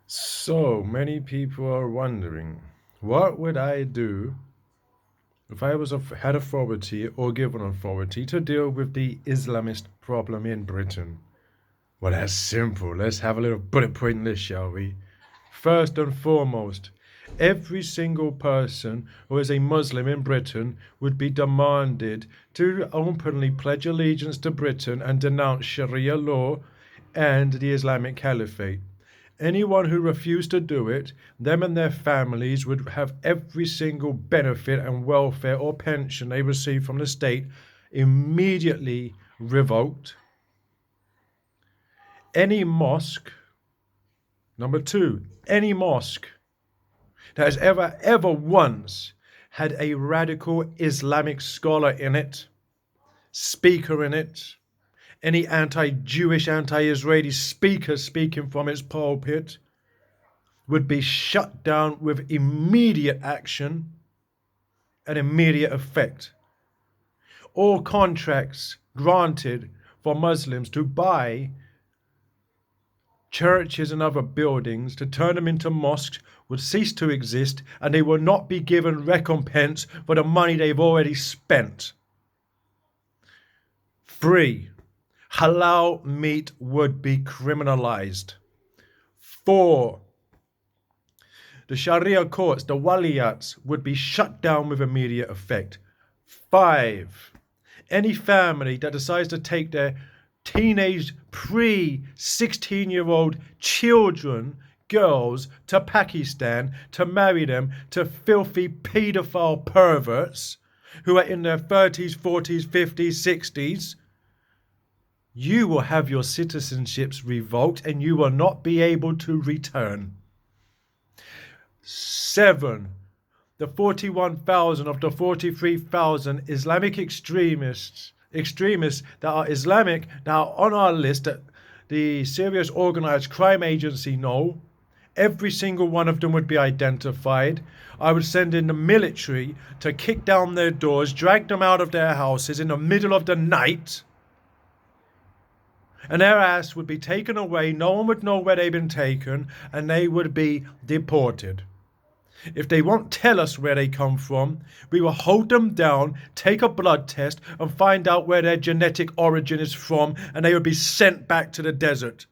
So many people are wondering, what would I do if I had authority or given authority to deal with the Islamist problem in Britain? Well, that's simple. Let's have a little bullet point list, shall we? First and foremost, every single person who is a Muslim in Britain would be demanded to openly pledge allegiance to Britain and denounce Sharia law and the Islamic Caliphate. Anyone who refused to do it, them and their families would have every single benefit and welfare or pension they receive from the state immediately revoked. Any mosque, number two, any mosque that has ever once had a radical Islamic scholar in it, speaker in it, any anti-Jewish, anti-Israeli speaker speaking from its pulpit, would be shut down with immediate action and immediate effect. All contracts granted for Muslims to buy churches and other buildings to turn them into mosques would cease to exist, and they will not be given recompense for the money they've already spent. 3. Halal meat would be criminalized. 4. The Sharia courts, the waliyats, would be shut down with immediate effect. 5. Any family that decides to take their teenage pre-16-year-old children, girls, to Pakistan to marry them to filthy paedophile perverts who are in their 30s, 40s, 50s, 60s, you will have your citizenships revoked and you will not be able to return. 7. The 41,000 of the 43,000 Islamic extremists that are Islamic, that are on our list that the Serious Organized Crime Agency know, every single one of them would be identified. I would send in the military to kick down their doors, drag them out of their houses in the middle of the night, and their ass would be taken away. No one would know where they've been taken, and they would be deported. If they won't tell us where they come from, we will hold them down, take a blood test, and find out where their genetic origin is from, and they will be sent back to the desert.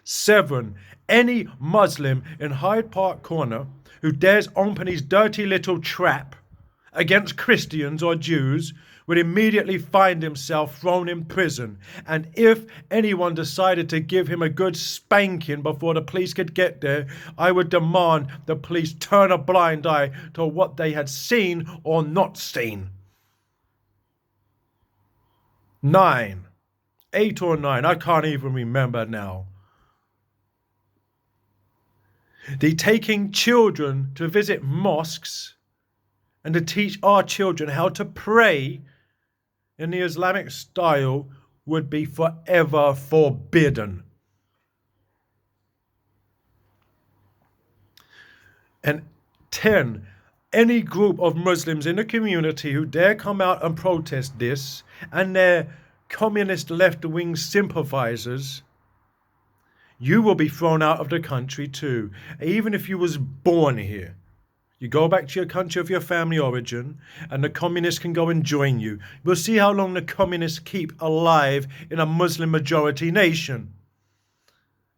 7. Any Muslim in Hyde Park Corner who dares open his dirty little trap against Christians or Jews would immediately find himself thrown in prison. And if anyone decided to give him a good spanking before the police could get there, I would demand the police turn a blind eye to what they had seen or not seen. 9. 8 or 9, I can't even remember now. The taking children to visit mosques and to teach our children how to pray in the Islamic style would be forever forbidden. And 10, any group of Muslims in the community who dare come out and protest this, and their communist left-wing sympathizers, you will be thrown out of the country too, even if you was born here. You go back to your country of your family origin, and the communists can go and join you. We'll see how long the communists keep alive in a Muslim-majority nation.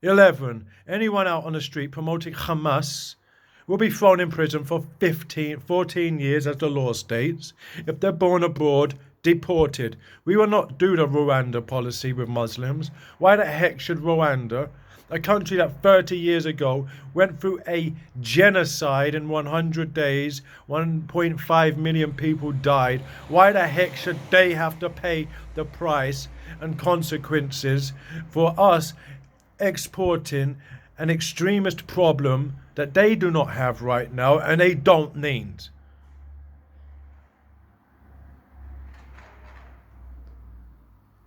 11. Anyone out on the street promoting Hamas will be thrown in prison for 14 years, as the law states. If they're born abroad, deported. We will not do the Rwanda policy with Muslims. Why the heck should Rwanda, a country that 30 years ago went through a genocide in 100 days, 1.5 million people died, why the heck should they have to pay the price and consequences for us exporting an extremist problem that they do not have right now and they don't need?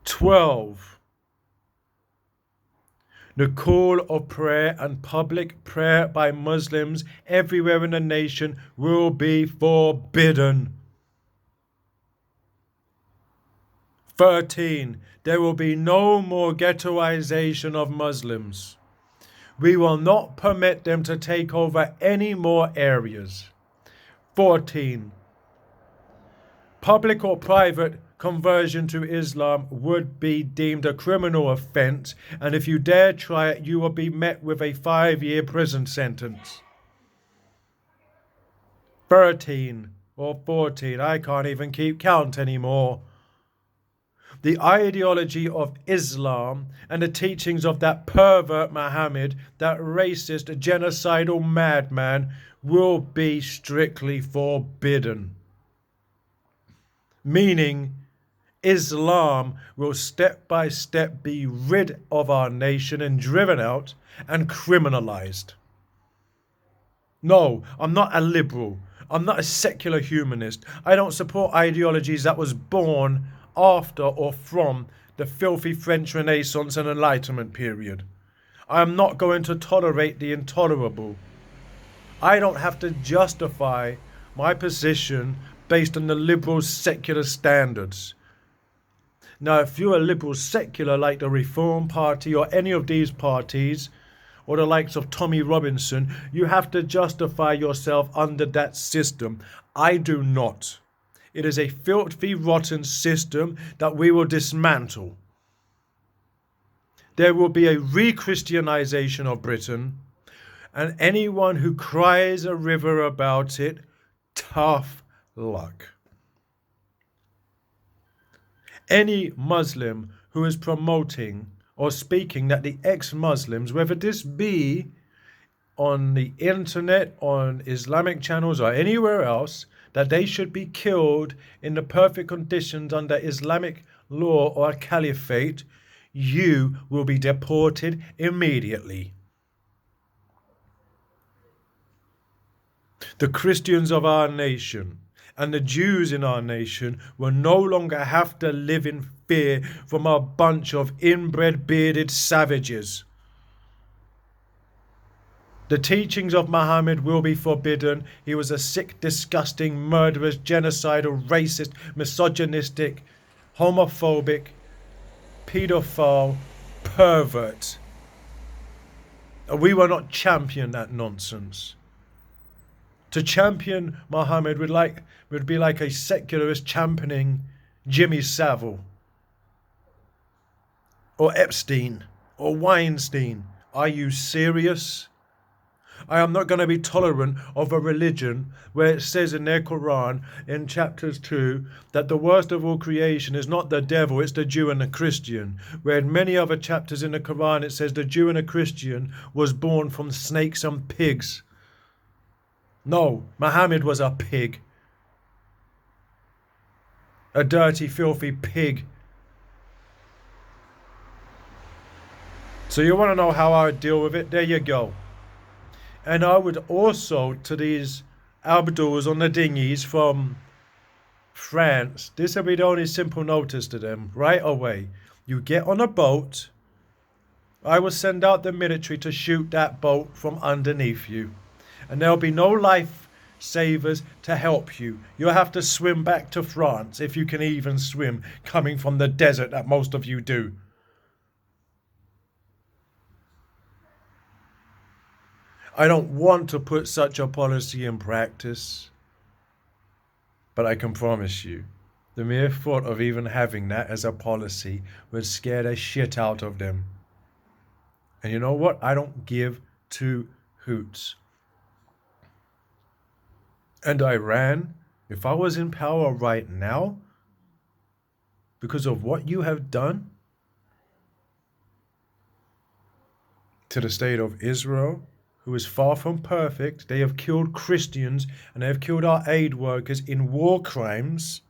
12. The call of prayer and public prayer by Muslims everywhere in the nation will be forbidden. 13. There will be no more ghettoization of Muslims. We will not permit them to take over any more areas. 14. Public or private conversion to Islam would be deemed a criminal offense, and if you dare try it, you will be met with a 5-year prison sentence. 13 or 14, I can't even keep count anymore. The ideology of Islam and the teachings of that pervert Muhammad, that racist, genocidal madman, will be strictly forbidden. Meaning, Islam will step by step be rid of our nation and driven out and criminalized. No, I'm not a liberal. I'm not a secular humanist. I don't support ideologies that was born after or from the filthy French Renaissance and Enlightenment period. I am not going to tolerate the intolerable. I don't have to justify my position based on the liberal secular standards. Now, if you're a liberal secular like the Reform Party or any of these parties, or the likes of Tommy Robinson, you have to justify yourself under that system. I do not. It is a filthy, rotten system that we will dismantle. There will be a re-Christianization of Britain, and anyone who cries a river about it, tough luck. Any Muslim who is promoting or speaking that the ex-Muslims, whether this be on the internet, on Islamic channels or anywhere else, that they should be killed in the perfect conditions under Islamic law or caliphate, you will be deported immediately. The Christians of our nation and the Jews in our nation will no longer have to live in fear from a bunch of inbred, bearded savages. The teachings of Muhammad will be forbidden. He was a sick, disgusting, murderous, genocidal, racist, misogynistic, homophobic, pedophile, pervert. We will not champion that nonsense. To champion Muhammad would be like a secularist championing Jimmy Savile or Epstein or Weinstein. Are you serious? I am not going to be tolerant of a religion where it says in their Quran in chapters 2 that the worst of all creation is not the devil, it's the Jew and the Christian. Where in many other chapters in the Quran it says the Jew and the Christian was born from snakes and pigs. No, Muhammad was a pig. A dirty, filthy pig. So you want to know how I would deal with it? There you go. And I would also, to these Abduls on the dinghies from France, this would be the only simple notice to them, right away. You get on a boat, I will send out the military to shoot that boat from underneath you. And there'll be no life savers to help you. You'll have to swim back to France, if you can even swim, coming from the desert that most of you do. I don't want to put such a policy in practice, but I can promise you, the mere thought of even having that as a policy would scare the shit out of them. And you know what? I don't give two hoots. And Iran, if I was in power right now, because of what you have done to the state of Israel, who is far from perfect, they have killed Christians and they have killed our aid workers in war crimes,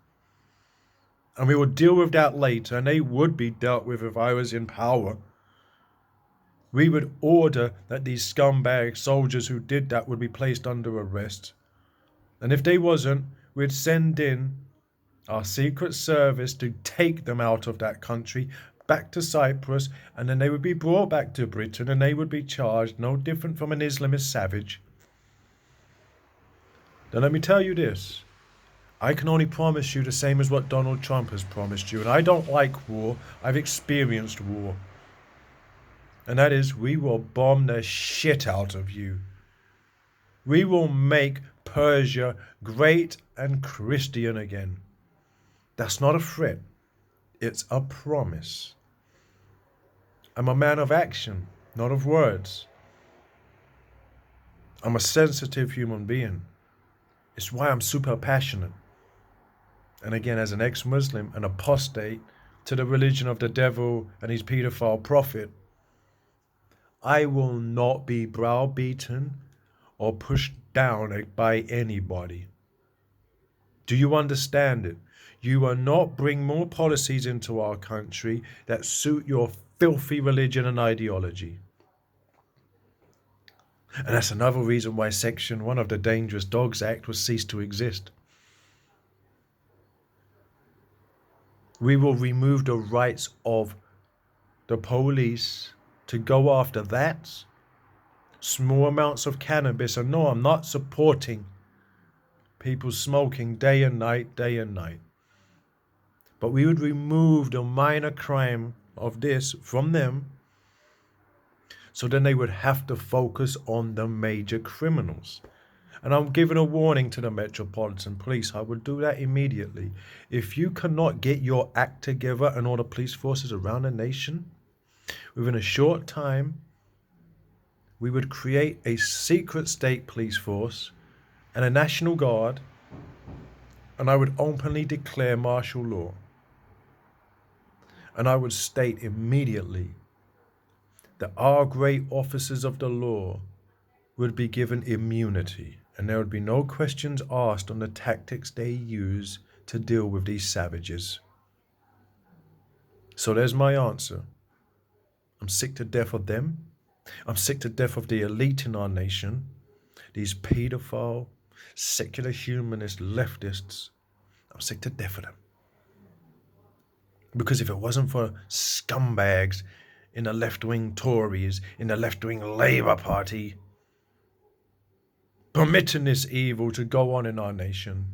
and we will deal with that later, and they would be dealt with if I was in power. We would order that these scumbag soldiers who did that would be placed under arrest. And if they wasn't, we'd send in our Secret Service to take them out of that country, back to Cyprus, and then they would be brought back to Britain and they would be charged no different from an Islamist savage. Now let me tell you this. I can only promise you the same as what Donald Trump has promised you, and I don't like war. I've experienced war. And that is, we will bomb the shit out of you. We will make Persia great and Christian again. That's not a threat. It's a promise. I'm a man of action, not of words. I'm a sensitive human being. It's why I'm super passionate. And again, as an ex-Muslim, an apostate to the religion of the devil and his pedophile prophet, I will not be browbeaten or pushed down by anybody. Do you understand it? You will not bring more policies into our country that suit your filthy religion and ideology. And that's another reason why Section 1 of the Dangerous Dogs Act was ceased to exist. We will remove the rights of the police to go after that. Small amounts of cannabis. And no, I'm not supporting people smoking day and night. But we would remove the minor crime of this from them, so then they would have to focus on the major criminals. And I'm giving a warning to the Metropolitan Police. I would do that immediately. If you cannot get your act together and all the police forces around the nation, within a short time, we would create a secret state police force and a National Guard, and I would openly declare martial law. And I would state immediately that our great officers of the law would be given immunity, and there would be no questions asked on the tactics they use to deal with these savages. So there's my answer. I'm sick to death of them. I'm sick to death of the elite in our nation, these pedophile, secular humanist leftists. I'm sick to death of them. Because if it wasn't for scumbags in the left-wing Tories, in the left-wing Labour Party, permitting this evil to go on in our nation,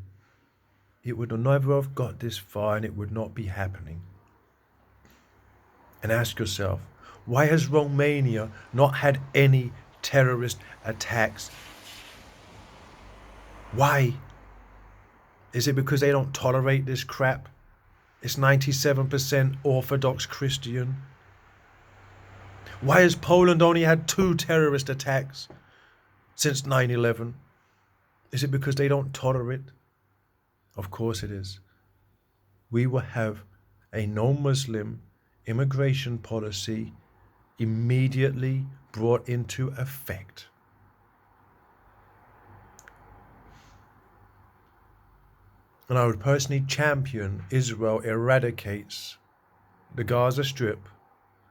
it would never have got this far, and it would not be happening. And ask yourself, why has Romania not had any terrorist attacks? Why? Is it because they don't tolerate this crap? It's 97% Orthodox Christian. Why has Poland only had 2 terrorist attacks since 9/11? Is it because they don't tolerate? Of course it is. We will have a no-Muslim immigration policy immediately brought into effect. And I would personally champion Israel eradicates the Gaza Strip,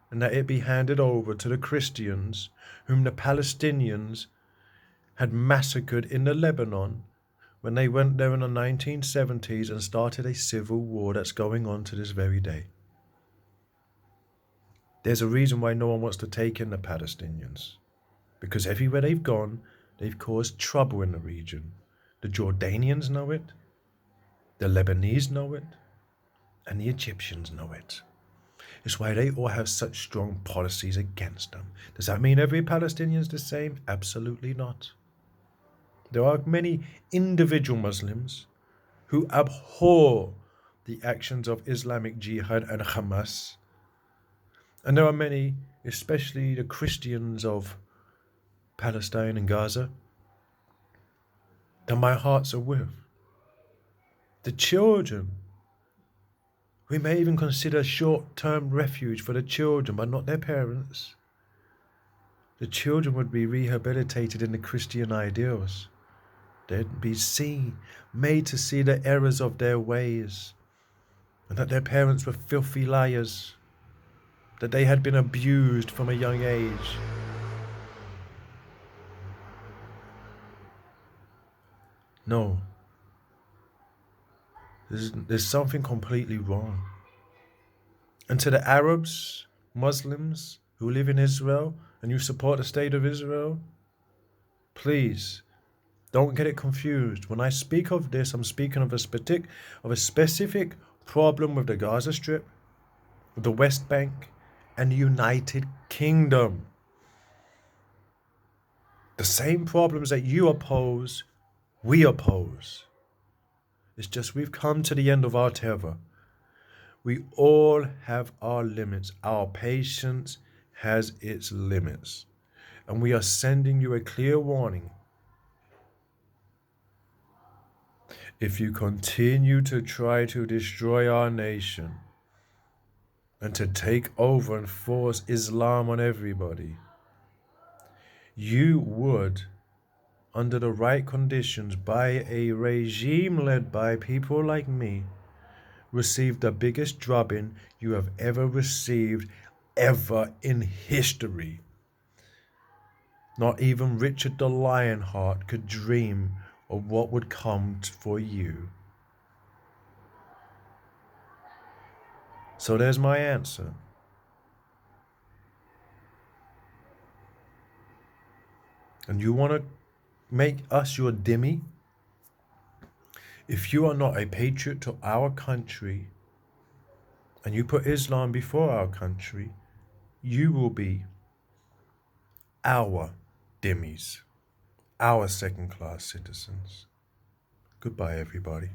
and that it be handed over to the Christians whom the Palestinians had massacred in the Lebanon when they went there in the 1970s and started a civil war that's going on to this very day. There's a reason why no one wants to take in the Palestinians, because everywhere they've gone, they've caused trouble in the region. The Jordanians know it, the Lebanese know it, and the Egyptians know it. It's why they all have such strong policies against them. Does that mean every Palestinian is the same? Absolutely not. There are many individual Muslims who abhor the actions of Islamic Jihad and Hamas. And there are many, especially the Christians of Palestine and Gaza, that my hearts are with. The children. We may even consider short-term refuge for the children, but not their parents. The children would be rehabilitated in the Christian ideals. They'd be made to see the errors of their ways, and that their parents were filthy liars, that they had been abused from a young age. No. There's something completely wrong. And to the Arabs, Muslims who live in Israel and you support the state of Israel, please don't get it confused. When I speak of this, I'm speaking of a specific problem with the Gaza Strip, with the West Bank, and United Kingdom. The same problems that you oppose, we oppose. It's just we've come to the end of our tether. We all have our limits. Our patience has its limits. And we are sending you a clear warning. If you continue to try to destroy our nation and to take over and force Islam on everybody, you would, under the right conditions, by a regime led by people like me, receive the biggest drubbing you have ever received ever in history. Not even Richard the Lionheart could dream of what would come for you. So there's my answer. And you want to make us your dhimmi? If you are not a patriot to our country and you put Islam before our country, you will be our dhimmis, our second-class citizens. Goodbye, everybody.